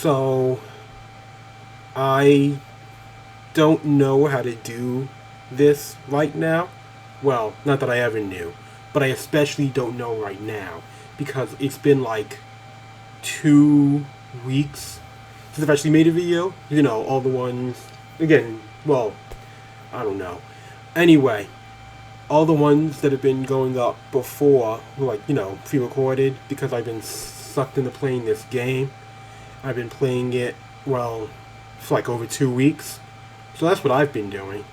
So, I don't know how to do this right now. Well, not that I ever knew, but I especially don't know right now because it's been like 2 weeks since I've actually made a video. You know, all the ones, again, well, I don't know. Anyway, all the ones that have been going up before were like, pre-recorded because I've been sucked into playing this game. I've been playing it, well, for like over 2 weeks. So that's what I've been doing.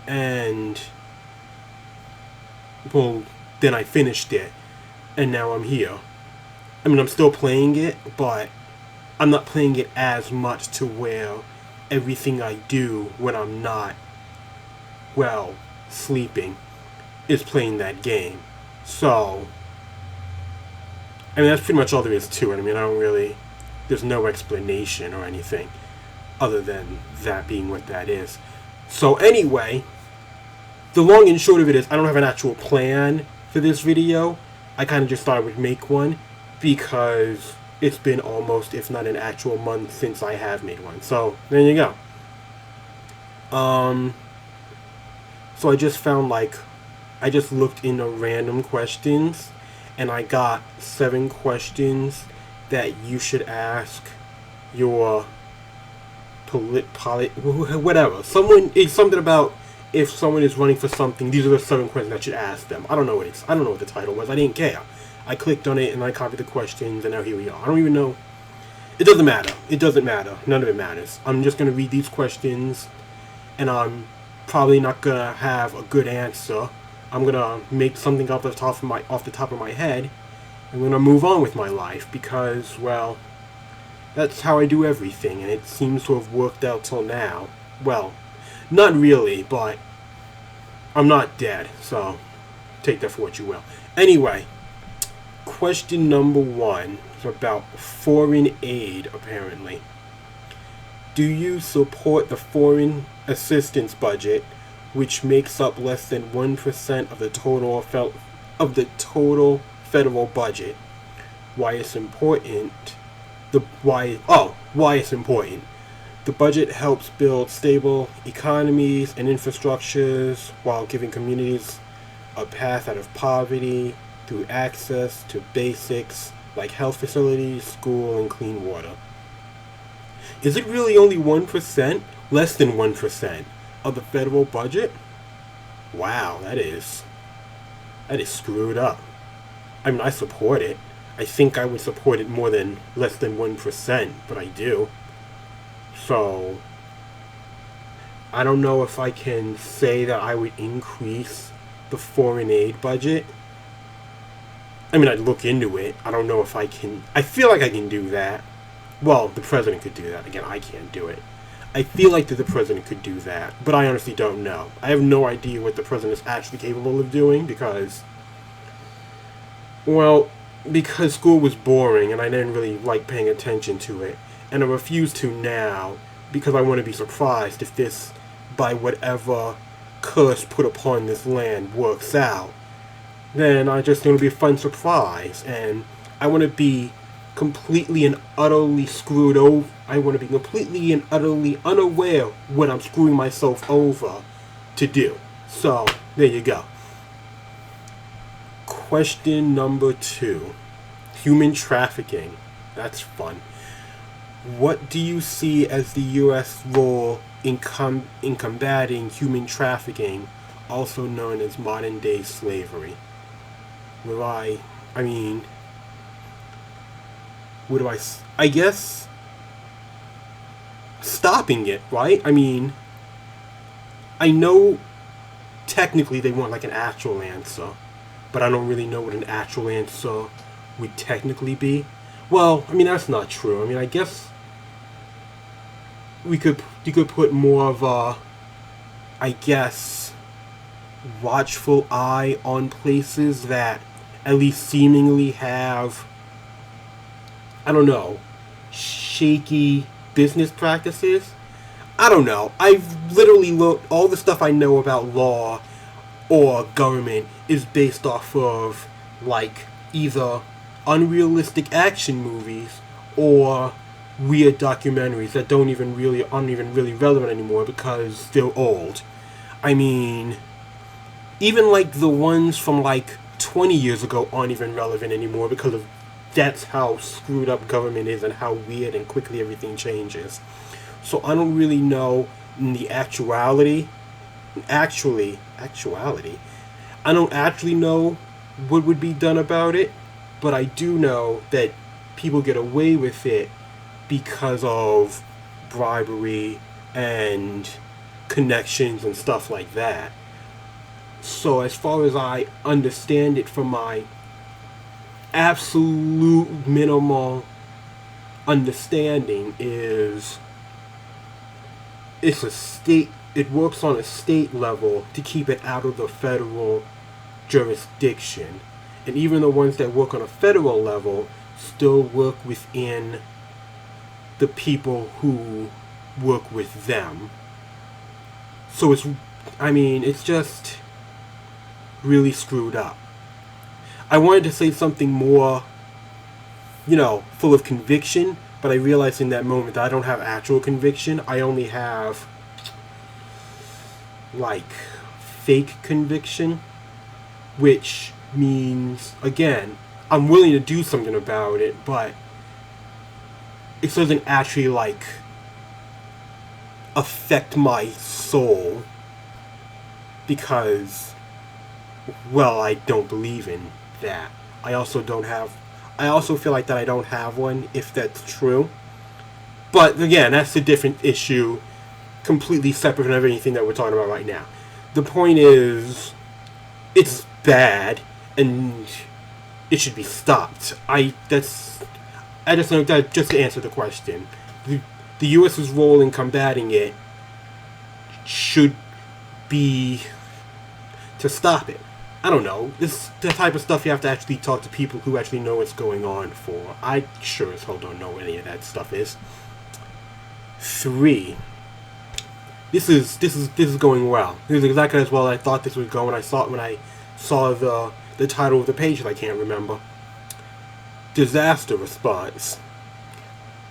And, well, then I finished it. And now I'm here. I mean, I'm still playing it, but I'm not playing it as much to where everything I do when I'm not, well, sleeping is playing that game. So, I mean, that's pretty much all there is to it. I mean, there's no explanation or anything other than that being what that is. So anyway, the long and short of it is I don't have an actual plan for this video. I kind of just thought I would make one because it's been almost, if not an actual month, since I have made one. So there you go. So I just found I just looked into random questions and I got 7 questions that you should ask your whatever. It's something about if someone is running for something, these are the 7 questions that you should ask them. I don't know what the title was. I didn't care. I clicked on it and I copied the questions and now here we are. I don't even know. It doesn't matter. It doesn't matter. None of it matters. I'm just going to read these questions and I'm probably not going to have a good answer. I'm going to make something off the top of my head. I'm going to move on with my life because, well, that's how I do everything, and it seems to have worked out till now. Well, not really, but I'm not dead, so take that for what you will. Anyway, question number 1 is about foreign aid, apparently. Do you support the foreign assistance budget, which makes up less than 1% of the total federal budget? Why it's important? Why it's important. The budget helps build stable economies and infrastructures while giving communities a path out of poverty through access to basics like health facilities, school, and clean water. Is it really only 1%, less than 1% of the federal budget? Wow, that is screwed up. I mean, I support it. I think I would support it more than less than 1%, but I do. So, I don't know if I can say that I would increase the foreign aid budget. I mean, I'd look into it. I don't know if I can. I feel like I can do that. Well, the president could do that. Again, I can't do it. I feel like that the president could do that, but I honestly don't know. I have no idea what the president is actually capable of doing because school was boring and I didn't really like paying attention to it. And I refuse to now because I want to be surprised if this, by whatever curse put upon this land, works out. Then I just want to be a fun surprise. And I want to be completely and utterly screwed over. I want to be completely and utterly unaware what I'm screwing myself over to do. So, there you go. Question number 2. Human trafficking. That's fun. What do you see as the U.S. role in combating human trafficking, also known as modern-day slavery? I guess stopping it, right? I mean, I know technically they want like an actual answer, but I don't really know what an actual answer would technically be. Well, I mean, that's not true. I mean, I guess you could put more of a, watchful eye on places that at least seemingly have, shaky business practices. I don't know. I've literally looked, all the stuff I know about law or government is based off of, either unrealistic action movies or weird documentaries that aren't even really relevant anymore because they're old. I mean, even like the ones from like 20 years ago aren't even relevant anymore because of that's how screwed up government is and how weird and quickly everything changes. So I don't really know in the actuality, I don't actually know what would be done about it, but I do know that people get away with it because of bribery and connections and stuff like that. So as far as I understand it from my absolute minimal understanding is it works on a state level to keep it out of the federal jurisdiction. And even the ones that work on a federal level still work within the people who work with them. So it's just really screwed up. I wanted to say something more, full of conviction, but I realized in that moment that I don't have actual conviction. I only have, like, fake conviction, which means, again, I'm willing to do something about it, but it doesn't actually, like, affect my soul because, well, I don't believe in that. I also feel like that I don't have one, if that's true. But again, that's a different issue, completely separate from everything that we're talking about right now. The point is, it's bad, and it should be stopped. Just to answer the question. The U.S.'s role in combating it should be to stop it. I don't know. This the type of stuff you have to actually talk to people who actually know what's going on for. I sure as hell don't know what any of that stuff is. 3. This is going well. This is exactly as well as I thought this would go when I saw the title of the page that I can't remember. Disaster response.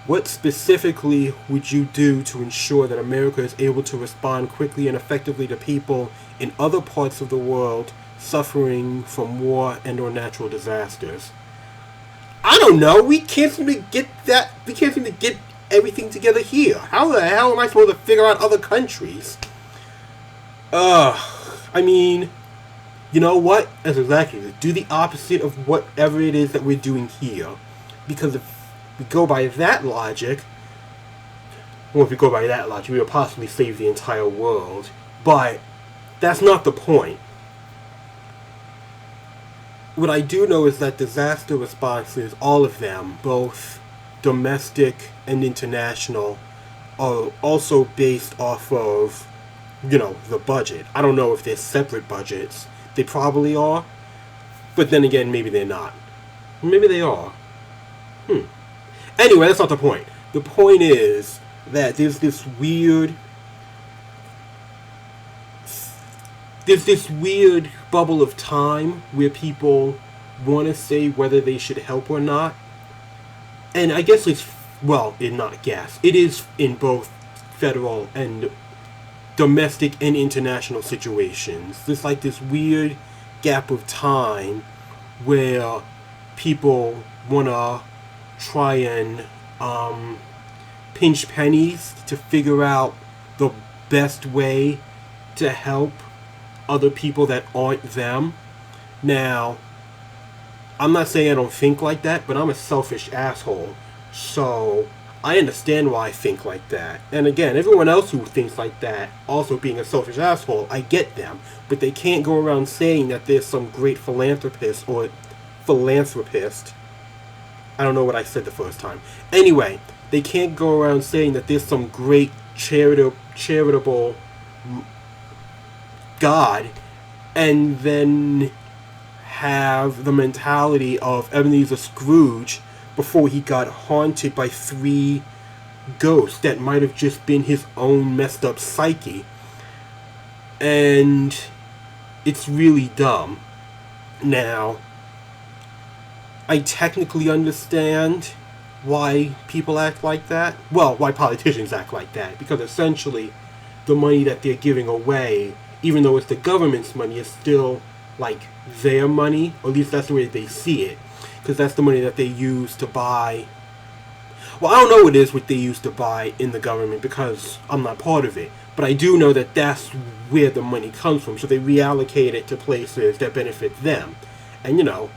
What specifically would you do to ensure that America is able to respond quickly and effectively to people in other parts of the world suffering from war and or natural disasters? I don't know. We can't seem to get everything together here. How the hell am I supposed to figure out other countries? I mean, you know what? That's exactly it. Do the opposite of whatever it is that we're doing here. Because if we go by that logic, we would possibly save the entire world. But that's not the point. What I do know is that disaster responses, all of them, both domestic and international, are also based off of, the budget. I don't know if they're separate budgets. They probably are. But then again, maybe they're not. Maybe they are. Anyway, that's not the point. The point is that there's this weird bubble of time where people want to say whether they should help or not. And I guess it is in both federal and domestic and international situations. There's like this weird gap of time where people want to try and pinch pennies to figure out the best way to help other people that aren't them. Now, I'm not saying I don't think like that, but I'm a selfish asshole. So, I understand why I think like that. And again, everyone else who thinks like that, also being a selfish asshole, I get them. But they can't go around saying that there's some great philanthropist. I don't know what I said the first time. Anyway, they can't go around saying that there's some great charitable God and then have the mentality of Ebenezer Scrooge before he got haunted by 3 ghosts that might have just been his own messed up psyche. And it's really dumb. Now, I technically understand why people act like that. Well, why politicians act like that. Because essentially, the money that they're giving away, even though it's the government's money, is still like their money. Or at least that's the way they see it. Because that's the money that they use to buy. Well, I don't know what it is what they use to buy in the government because I'm not part of it. But I do know that that's where the money comes from. So they reallocate it to places that benefit them. And, you know,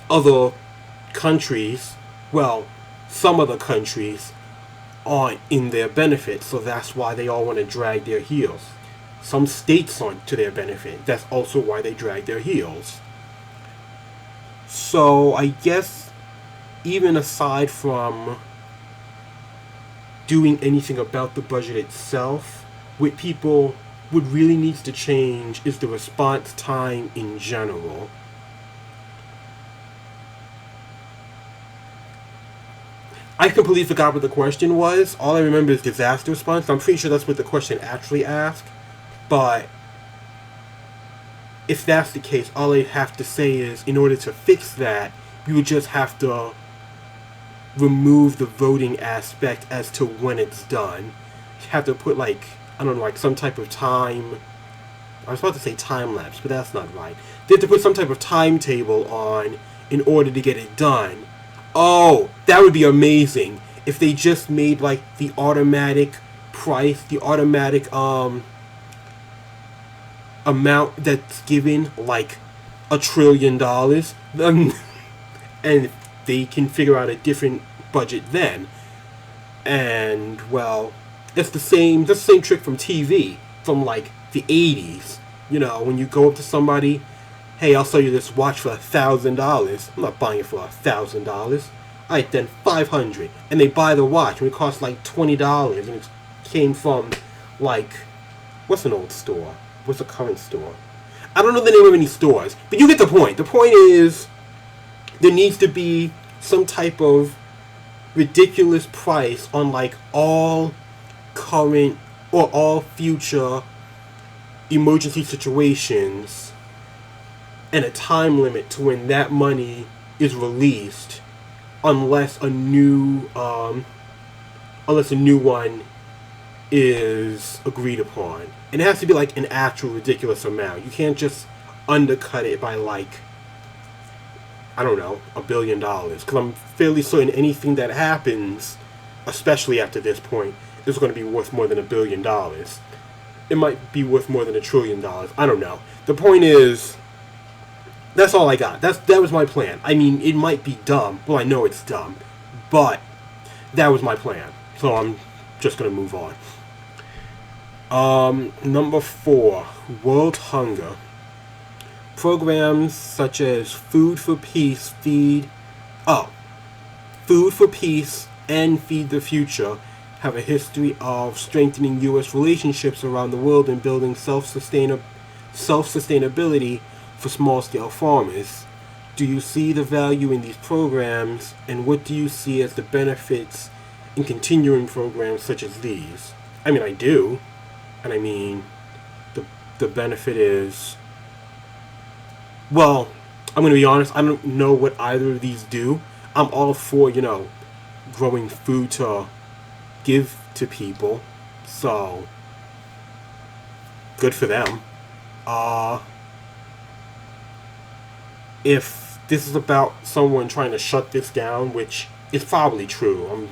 other countries, well, some other countries aren't in their benefit. So that's why they all want to drag their heels. Some states aren't to their benefit. That's also why they drag their heels. So I guess even aside from doing anything about the budget itself, what people what really needs to change is the response time in general. I completely forgot what the question was. All I remember is disaster response. I'm pretty sure that's what the question actually asked. But if that's the case, all I have to say is, in order to fix that, we would just have to remove the voting aspect as to when it's done. You have to put, like, I don't know, like some type of time. I was about to say time lapse, but that's not right. They have to put some type of timetable on in order to get it done. Oh, that would be amazing if they just made like the automatic price, the automatic amount that's given like $1 trillion, and they can figure out a different budget then. And well, it's the same trick from TV from like the 80s. You know, when you go up to somebody, hey, I'll sell you this watch for $1,000. I'm not buying it for $1,000. Alright, then $500. And they buy the watch, and it costs like $20. And it came from, like, what's an old store? What's a current store? I don't know the name of any stores, but you get the point. The point is, there needs to be some type of ridiculous price on, like, all current or all future emergency situations, and a time limit to when that money is released, unless a new one is agreed upon. And it has to be like an actual ridiculous amount. You can't just undercut it by like, I don't know, $1 billion. Because I'm fairly certain anything that happens, especially after this point, is going to be worth more than $1 billion. It might be worth more than $1 trillion. I don't know. The point is, that's all I got. That was my plan. I mean, it might be dumb. Well, I know it's dumb. But that was my plan. So I'm just going to move on. Number 4. World hunger. Programs such as Food for Peace and Feed the Future have a history of strengthening U.S. relationships around the world and building self-sustainability for small-scale farmers. Do you see the value in these programs, and what do you see as the benefits in continuing programs such as these? I mean, I do. And I mean, the benefit is, well, I'm going to be honest, I don't know what either of these do. I'm all for, you know, growing food to give to people. So, good for them. If this is about someone trying to shut this down, which is probably true,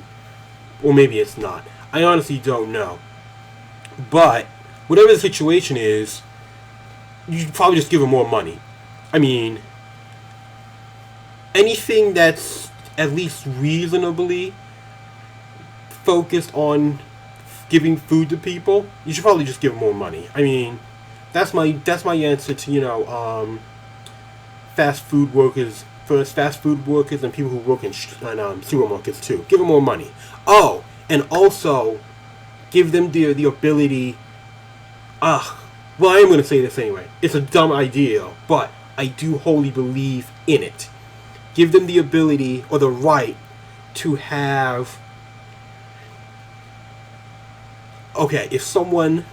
or maybe it's not. I honestly don't know. But, whatever the situation is, you should probably just give them more money. I mean, anything that's at least reasonably focused on giving food to people, you should probably just give them more money. I mean, that's my answer to, you know, fast food workers and people who work in supermarkets too. Give them more money. Oh, and also give them the ability. Well, I am going to say this anyway. It's a dumb idea, but I do wholly believe in it. Give them the ability or the right to have. Okay, if someone.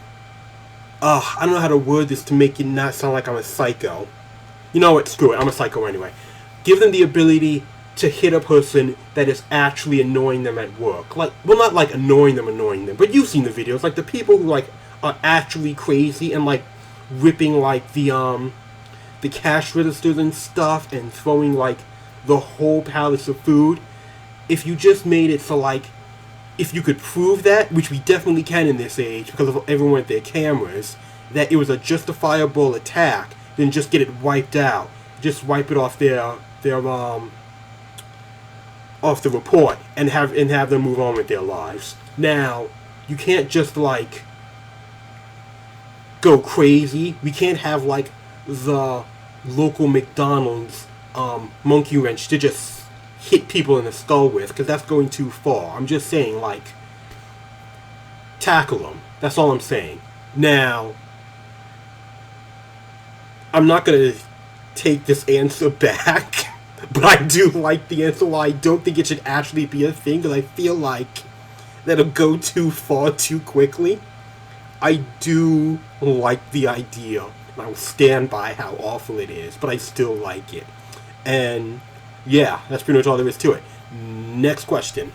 I don't know how to word this to make it not sound like I'm a psycho. You know what? Screw it. I'm a psycho anyway. Give them the ability to hit a person that is actually annoying them at work. Like, well, not like annoying them, but you've seen the videos, like the people who like are actually crazy and like ripping like the cash registers and stuff and throwing like the whole pallets of food. If you just made it so like, if you could prove that, which we definitely can in this age because of everyone with their cameras, that it was a justifiable attack, then just get it wiped out. Just wipe it off their off the report and have them move on with their lives. Now, you can't just like go crazy. We can't have like the local McDonald's monkey wrench to just hit people in the skull with, because that's going too far. I'm just saying, like, tackle them. That's all I'm saying. Now, I'm not going to take this answer back, but I do like the answer. Why I don't think it should actually be a thing, because I feel like that'll go too far too quickly. I do like the idea, and I will stand by how awful it is, but I still like it. And yeah, that's pretty much all there is to it. Next question.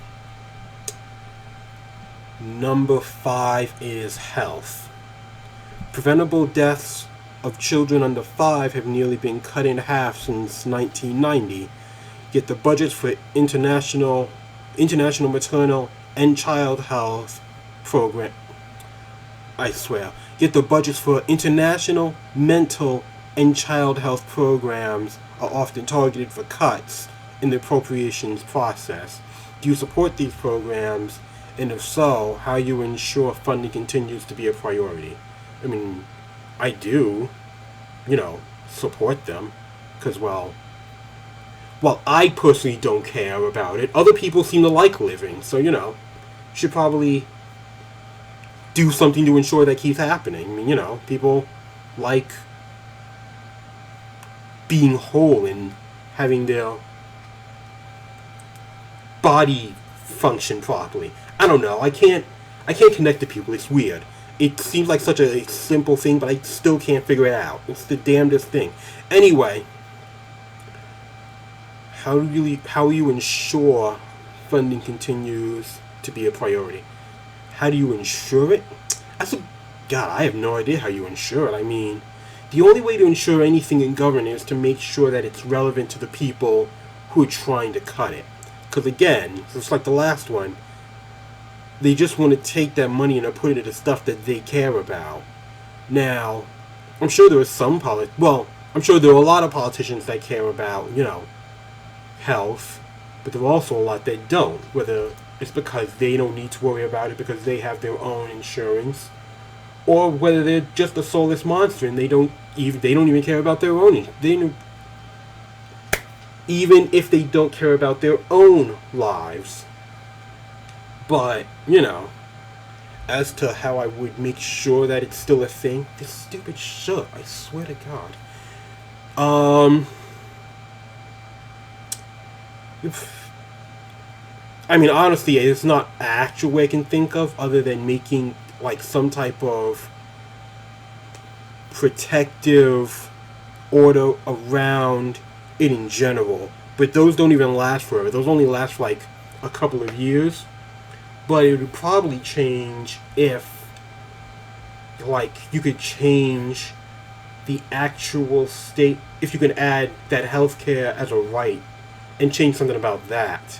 Number 5 is health. Preventable deaths of children under 5 have nearly been cut in half since 1990, yet the budgets for international maternal and child health program, yet the budgets for international mental and child health programs are often targeted for cuts in the appropriations process. Do you support these programs? And if so, how you ensure funding continues to be a priority? I mean, I do, support them, because, well, I personally don't care about it. Other people seem to like living, so, should probably do something to ensure that keeps happening. I mean, people like being whole and having their body function properly. I don't know. I can't connect to people. It's weird. It seems like such a simple thing, but I still can't figure it out. It's the damnedest thing. Anyway, how do you ensure funding continues to be a priority? How do you ensure it? God, I have no idea how you ensure it. I mean, the only way to ensure anything in government is to make sure that it's relevant to the people who are trying to cut it. Because again, just like the last one, they just want to take that money and put it into stuff that they care about. Now, I'm sure there are I'm sure there are a lot of politicians that care about, health, but there are also a lot that don't, whether it's because they don't need to worry about it because they have their own insurance, or whether they're just a soulless monster and they don't even care about their own. Even if they don't care about their own lives. But, as to how I would make sure that it's still a thing, this stupid shit, I swear to God. I mean, honestly, it's not an actual way I can think of other than making, like, some type of protective order around it in general. But those don't even last forever. Those only last for, like, a couple of years. But it would probably change if, like, you could change the actual state, if you could add that healthcare as a right and change something about that.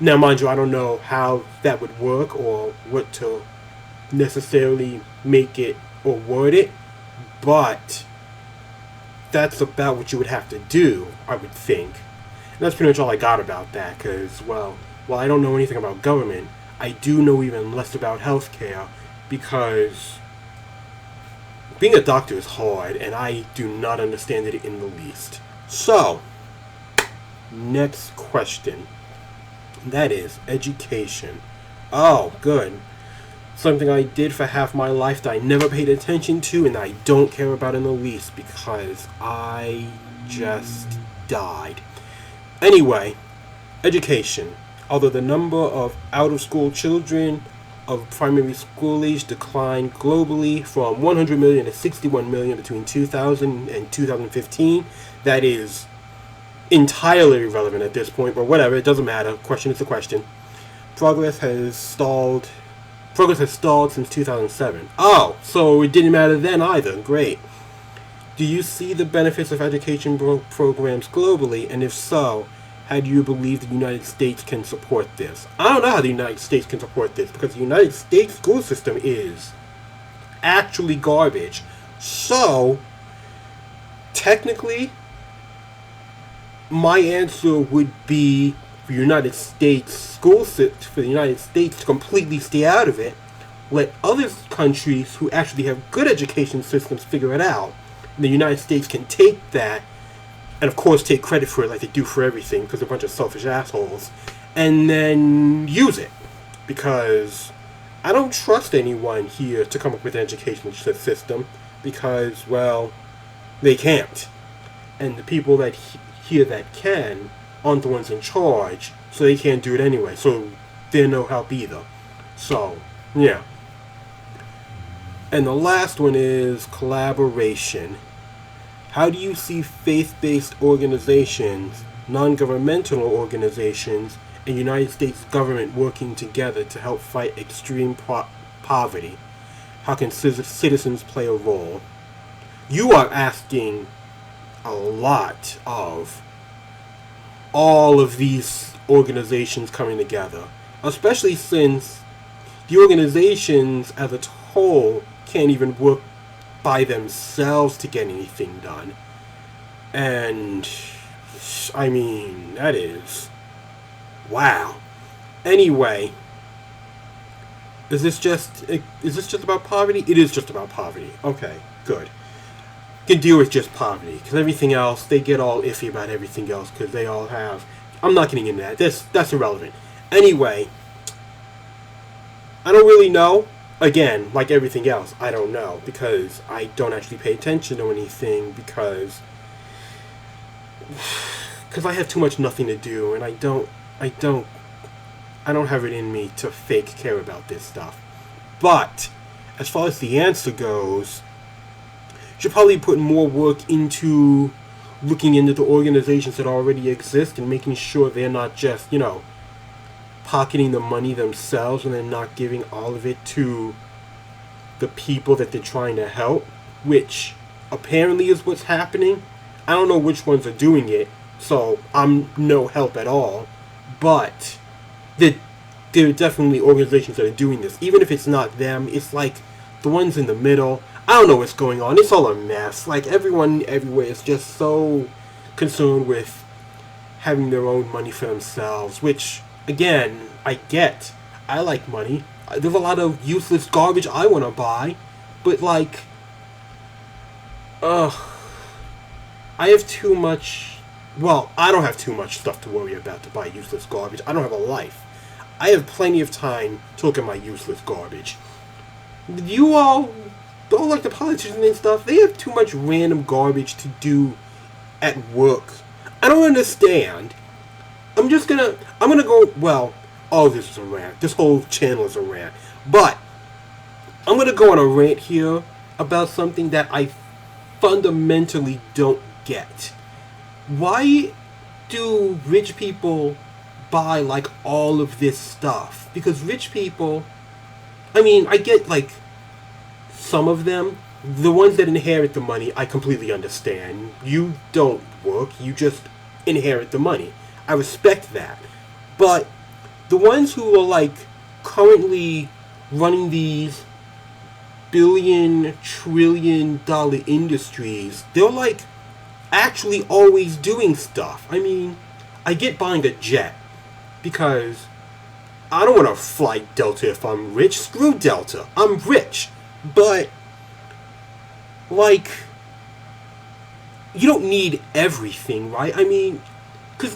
Now, mind you, I don't know how that would work or what to necessarily make it or word it, but that's about what you would have to do, I would think. And that's pretty much all I got about that, because, while I don't know anything about government, I do know even less about healthcare, because being a doctor is hard, and I do not understand it in the least. So, next question. That is education. Oh, good. Something I did for half my life that I never paid attention to and I don't care about in the least because I just died. Anyway, education. Although the number of out-of-school children of primary school age declined globally from 100 million to 61 million between 2000 and 2015, that is entirely irrelevant at this point, but whatever, it doesn't matter. Question is a question. Progress has stalled. Progress has stalled since 2007. Oh, so it didn't matter then either. Great. Do you see the benefits of education programs globally, and if so, how do you believe the United States can support this? I don't know how the United States can support this, because the United States school system is actually garbage. So, technically, my answer would be for the United States school system, for the United States to completely stay out of it. Let other countries who actually have good education systems figure it out. And the United States can take that, and of course take credit for it like they do for everything, because they're a bunch of selfish assholes, and then use it. Because I don't trust anyone here to come up with an education system, because, well, they can't. And the people that here that can aren't the ones in charge, so they can't do it anyway, so they're no help either. So, yeah. And the last one is collaboration. How do you see faith-based organizations, non-governmental organizations, and United States government working together to help fight extreme poverty? How can citizens play a role? You are asking a lot of all of these organizations coming together, especially since the organizations as a whole can't even work by themselves to get anything done. And I mean, that is wow. Anyway, is this just about poverty? It is just about poverty. Okay, good. Can deal with just poverty, because everything else, they get all iffy about everything else, because they all have, I'm not getting into that, that's irrelevant. Anyway, I don't really know. Again, like everything else, I don't know, because I don't actually pay attention to anything, because I have too much nothing to do, and I don't have it in me to fake care about this stuff. But as far as the answer goes, should probably put more work into looking into the organizations that already exist and making sure they're not just, pocketing the money themselves and then not giving all of it to the people that they're trying to help, which apparently is what's happening. I don't know which ones are doing it, so I'm no help at all, but there are definitely organizations that are doing this. Even if it's not them, it's like the ones in the middle. I don't know what's going on. It's all a mess. Like, everyone everywhere is just so concerned with having their own money for themselves, which, again, I get. I like money. There's a lot of useless garbage I want to buy, but, like, I have too much. Well, I don't have too much stuff to worry about to buy useless garbage. I don't have a life. I have plenty of time to look at my useless garbage. You all don't like the politicians and stuff. They have too much random garbage to do at work. I don't understand. I'm gonna go, well, all this is a rant. This whole channel is a rant. But I'm gonna go on a rant here about something that I fundamentally don't get. Why do rich people buy, like, all of this stuff? Because rich people, I mean, I get, like, some of them. The ones that inherit the money, I completely understand. You don't work, you just inherit the money. I respect that. But the ones who are, like, currently running these billion, trillion dollar industries, they're, like, actually always doing stuff. I mean, I get buying a jet because I don't want to fly Delta if I'm rich. Screw Delta. I'm rich. But, like, you don't need everything, right? I mean, because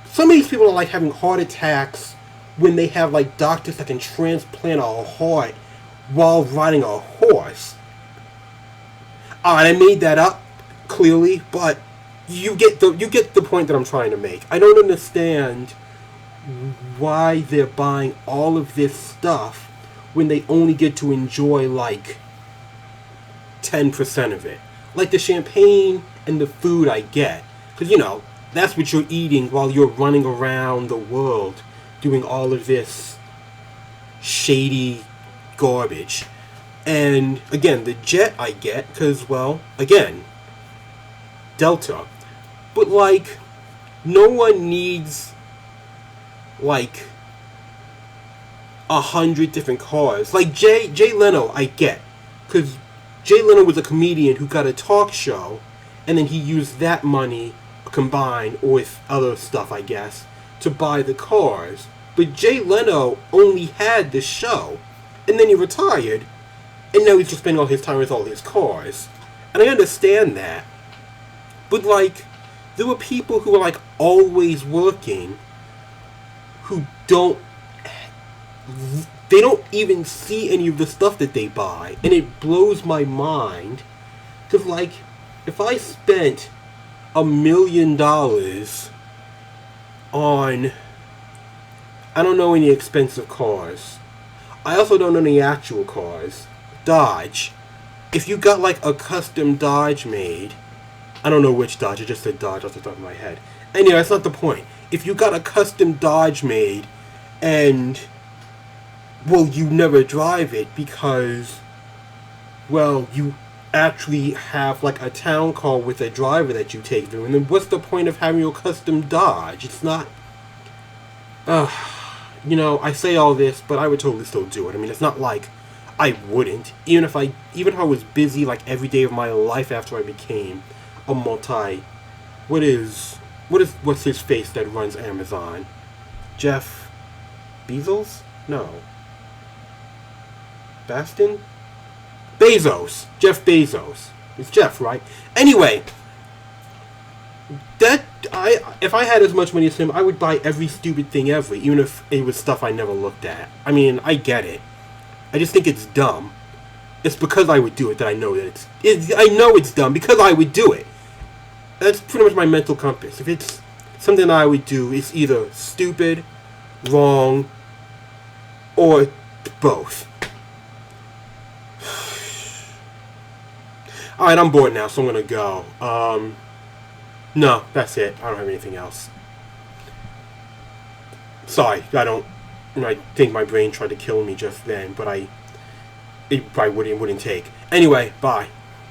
some of these people are, like, having heart attacks when they have, like, doctors that can transplant a heart while riding a horse. I made that up, clearly, but you get the point that I'm trying to make. I don't understand why they're buying all of this stuff when they only get to enjoy, like, 10% of it. Like, the champagne and the food I get. Because, That's what you're eating while you're running around the world doing all of this shady garbage. And again, the jet I get, because, well, again, Delta. But, like, no one needs, like, 100 different cars. Like, Jay Leno, I get. Because Jay Leno was a comedian who got a talk show, and then he used that money combined with other stuff, I guess, to buy the cars. But Jay Leno only had the show, and then he retired, and now he's just spending all his time with all his cars. And I understand that. But, like, there were people who are, like, always working who don't even see any of the stuff that they buy. And it blows my mind. Because, like, if I spent $1 million on, I don't know any expensive cars. I also don't know any actual cars. Dodge. If you got, like, a custom Dodge made, I don't know which Dodge, I just said Dodge off the top of my head. Anyway, that's not the point. If you got a custom Dodge made, and, well, you never drive it because, well, you actually have, like, a town car with a driver that you take through, and then what's the point of having your custom Dodge? It's not, you know, I say all this, but I would totally still do it. I mean, it's not like I wouldn't. Even if I was busy, like, every day of my life after I became a what's his face that runs Amazon? Jeff Bezos? No. Bastin? Bezos. Jeff Bezos. It's Jeff, right? Anyway, if I had as much money as him, I would buy every stupid thing ever, even if it was stuff I never looked at. I mean, I get it. I just think it's dumb. It's because I would do it that I know that I know it's dumb because I would do it. That's pretty much my mental compass. If it's something I would do, it's either stupid, wrong, or both. Alright, I'm bored now, so I'm gonna go. No, that's it. I don't have anything else. Sorry, I think my brain tried to kill me just then, but it probably wouldn't take. Anyway, bye.